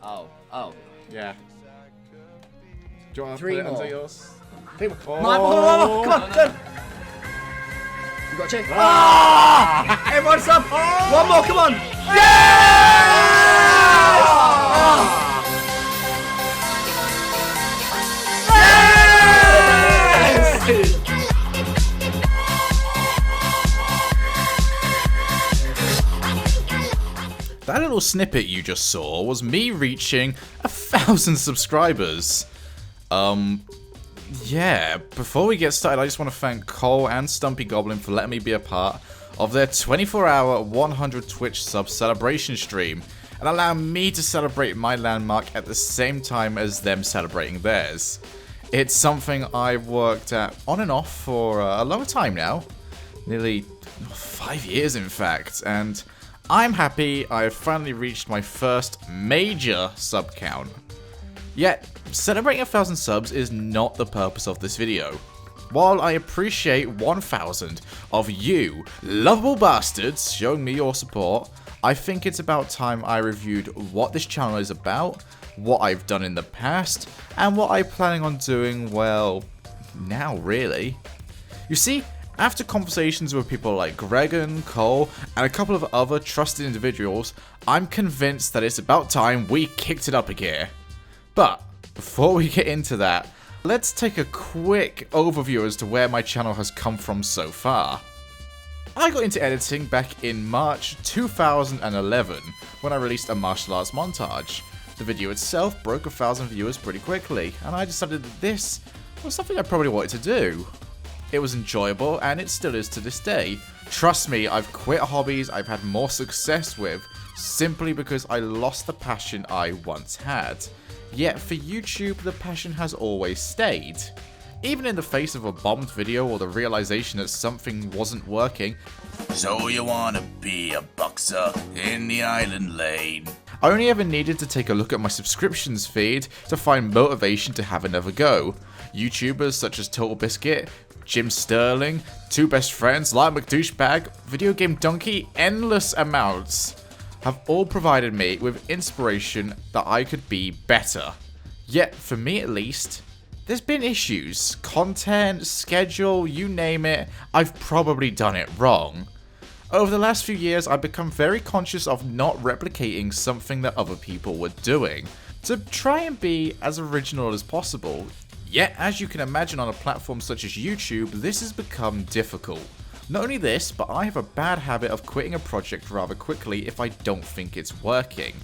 Oh. Yeah. Do you want to Three put it more. under yours? Come on, Oh. come on, done. You got to check. Ah! Everyone sub. One more, come on. That little snippet you just saw was me reaching 1,000 subscribers. Yeah, before we get started, I just want to thank Cole and Stumpy Goblin for letting me be a part of their 24-hour 100 Twitch sub celebration stream, and allowing me to celebrate my landmark at the same time as them celebrating theirs. It's something I've worked at on and off for a long time now, nearly 5 years in fact, and I'm happy I have finally reached my first major sub count. Yet, celebrating 1,000 subs is not the purpose of this video. While I appreciate 1,000 of you lovable bastards showing me your support, I think it's about time I reviewed what this channel is about, what I've done in the past, and what I'm planning on doing, well, now really. You see, after conversations with people like Gregan, Cole, and a couple of other trusted individuals, I'm convinced that it's about time we kicked it up a gear. But, before we get into that, let's take a quick overview as to where my channel has come from so far. I got into editing back in March 2011, when I released a martial arts montage. The video itself broke 1,000 viewers pretty quickly, and I decided that this was something I probably wanted to do. It was enjoyable, and it still is to this day. Trust me, I've quit hobbies I've had more success with, simply because I lost the passion I once had. Yet for YouTube, the passion has always stayed. Even in the face of a bombed video or the realization that something wasn't working. So you wanna be a boxer in the island lane? I only ever needed to take a look at my subscriptions feed to find motivation to have another go. YouTubers such as Total Biscuit, Jim Sterling, Two Best Friends, Light McDouchebag, Video Game Donkey, endless amounts have all provided me with inspiration that I could be better. Yet, for me at least, there's been issues. Content, schedule, you name it, I've probably done it wrong. Over the last few years, I've become very conscious of not replicating something that other people were doing, to try and be as original as possible. Yet, as you can imagine on a platform such as YouTube, this has become difficult. Not only this, but I have a bad habit of quitting a project rather quickly if I don't think it's working.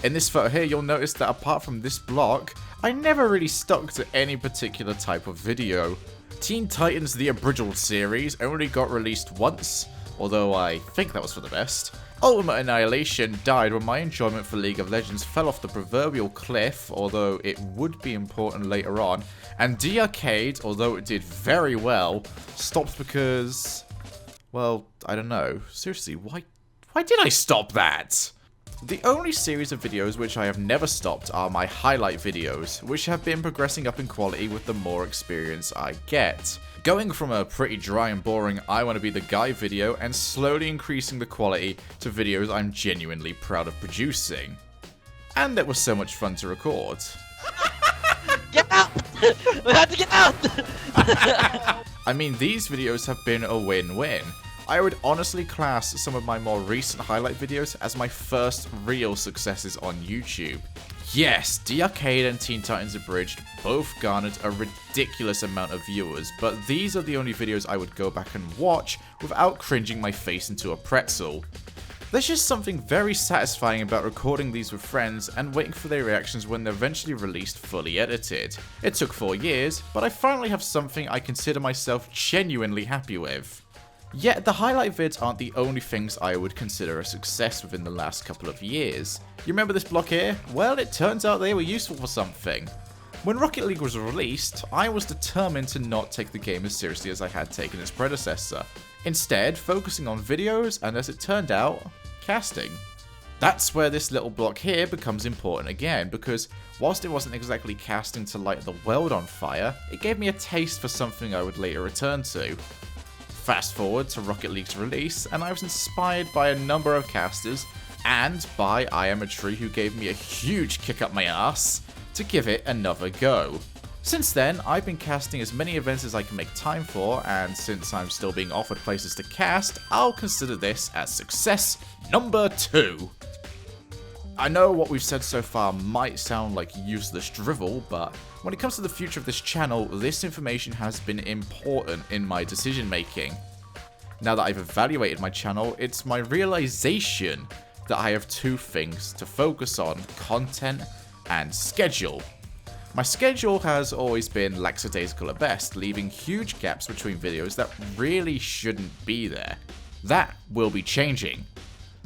In this photo here, you'll notice that apart from this block, I never really stuck to any particular type of video. Teen Titans The Abridged series only got released once, although I think that was for the best. Ultimate Annihilation died when my enjoyment for League of Legends fell off the proverbial cliff, although it would be important later on. And D-Arcade, although it did very well, stopped because, well, I don't know. Seriously, why did I stop that? The only series of videos which I have never stopped are my highlight videos, which have been progressing up in quality with the more experience I get. Going from a pretty dry and boring I wanna be the guy video and slowly increasing the quality to videos I'm genuinely proud of producing. And that was so much fun to record. Get out! We have to get out! I mean, these videos have been a win-win. I would honestly class some of my more recent highlight videos as my first real successes on YouTube. Yes, D-Arcade and Teen Titans Abridged both garnered a ridiculous amount of viewers, but these are the only videos I would go back and watch without cringing my face into a pretzel. There's just something very satisfying about recording these with friends and waiting for their reactions when they're eventually released fully edited. It took 4 years, but I finally have something I consider myself genuinely happy with. Yet the highlight vids aren't the only things I would consider a success within the last couple of years. You remember this block here? Well, it turns out they were useful for something. When Rocket League was released, I was determined to not take the game as seriously as I had taken its predecessor. Instead, focusing on videos and, as it turned out, casting. That's where this little block here becomes important again, because whilst it wasn't exactly casting to light the world on fire, it gave me a taste for something I would later return to. Fast forward to Rocket League's release, and I was inspired by a number of casters, and by I Am a Tree, who gave me a huge kick up my ass to give it another go. Since then, I've been casting as many events as I can make time for, and since I'm still being offered places to cast, I'll consider this as success number 2. I know what we've said so far might sound like useless drivel, but when it comes to the future of this channel, this information has been important in my decision making. Now that I've evaluated my channel, it's my realization that I have 2 things to focus on: content and schedule. My schedule has always been lackadaisical at best, leaving huge gaps between videos that really shouldn't be there. That will be changing.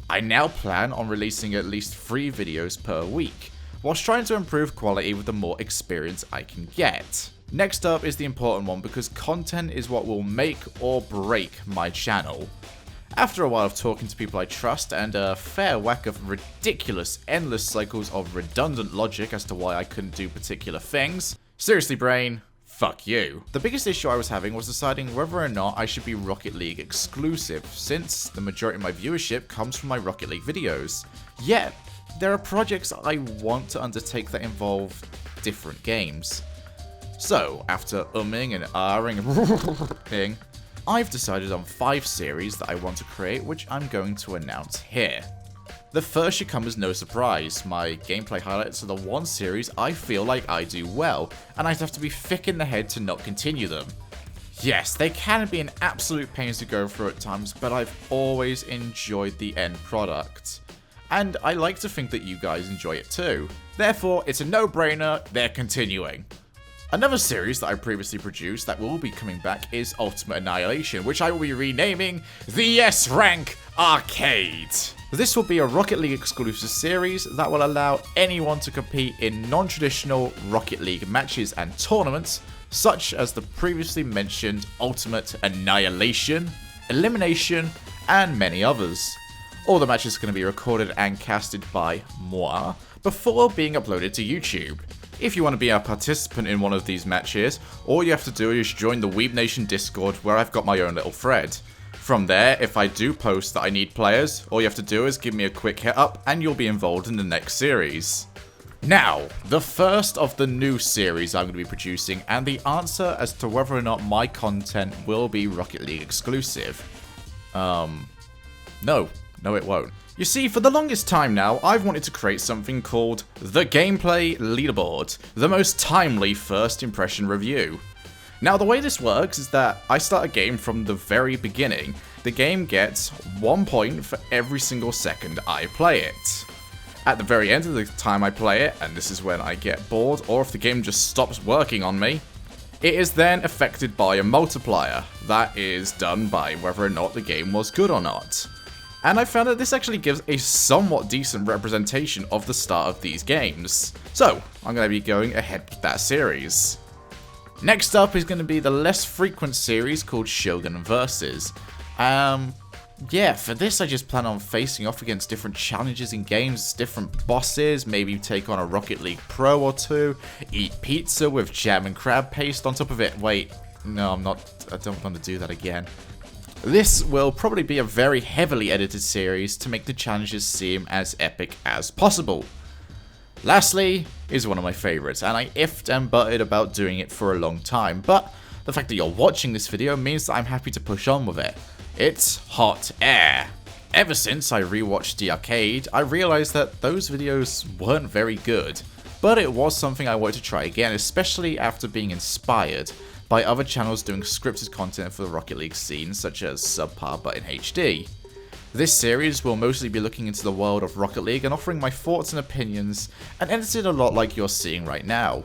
I now plan on releasing at least 3 videos per week, whilst trying to improve quality with the more experience I can get. Next up is the important one, because content is what will make or break my channel. After a while of talking to people I trust and a fair whack of ridiculous, endless cycles of redundant logic as to why I couldn't do particular things, seriously brain, fuck you. The biggest issue I was having was deciding whether or not I should be Rocket League exclusive, since the majority of my viewership comes from my Rocket League videos. Yet, there are projects I want to undertake that involve different games. So, after umming and ahhing and I've decided on 5 series that I want to create, which I'm going to announce here. The first should come as no surprise. My gameplay highlights are the one series I feel like I do well, and I'd have to be thick in the head to not continue them. Yes, they can be an absolute pain to go through at times, but I've always enjoyed the end product. And I like to think that you guys enjoy it too. Therefore, it's a no-brainer, they're continuing. Another series that I previously produced that will be coming back is Ultimate Annihilation, which I will be renaming the S-Rank Arcade. This will be a Rocket League exclusive series that will allow anyone to compete in non-traditional Rocket League matches and tournaments, such as the previously mentioned Ultimate Annihilation, Elimination, and many others. All the matches are going to be recorded and casted by moi before being uploaded to YouTube. If you want to be a participant in one of these matches, all you have to do is join the Weeb Nation Discord, where I've got my own little thread. From there, if I do post that I need players, all you have to do is give me a quick hit up and you'll be involved in the next series. Now, the first of the new series I'm going to be producing, and the answer as to whether or not my content will be Rocket League exclusive. No, it won't. You see, for the longest time now, I've wanted to create something called the Gameplay Leaderboard, the most timely first impression review. Now, the way this works is that I start a game from the very beginning. The game gets 1 point for every single second I play it. At the very end of the time I play it, and this is when I get bored, or if the game just stops working on me, it is then affected by a multiplier. That is done by whether or not the game was good or not. And I found that this actually gives a somewhat decent representation of the start of these games. So, I'm going to be going ahead with that series. Next up is going to be the less frequent series called Shogun Versus. Yeah, for this I just plan on facing off against different challenges in games, different bosses, maybe take on a Rocket League Pro or 2, eat pizza with jam and crab paste on top of it. Wait, no, I don't want to do that again. This will probably be a very heavily edited series to make the challenges seem as epic as possible. Lastly is one of my favourites, and I ifed and butted about doing it for a long time, but the fact that you're watching this video means that I'm happy to push on with it. It's Hot Air. Ever since I rewatched the arcade, I realised that those videos weren't very good, but it was something I wanted to try again, especially after being inspired by other channels doing scripted content for the Rocket League scene, such as Subpar but in HD. This series will mostly be looking into the world of Rocket League and offering my thoughts and opinions, and edited a lot like you're seeing right now.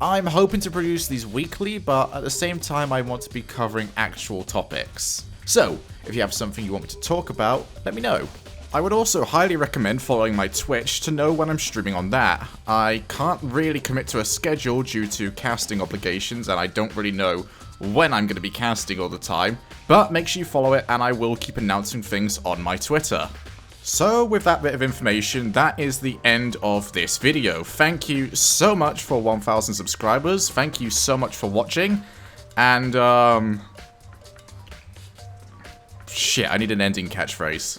I'm hoping to produce these weekly, but at the same time I want to be covering actual topics. So, if you have something you want me to talk about, let me know. I would also highly recommend following my Twitch to know when I'm streaming on that. I can't really commit to a schedule due to casting obligations, and I don't really know when I'm going to be casting all the time, but make sure you follow it and I will keep announcing things on my Twitter. So with that bit of information, that is the end of this video. Thank you so much for 1,000 subscribers, thank you so much for watching, and shit, I need an ending catchphrase.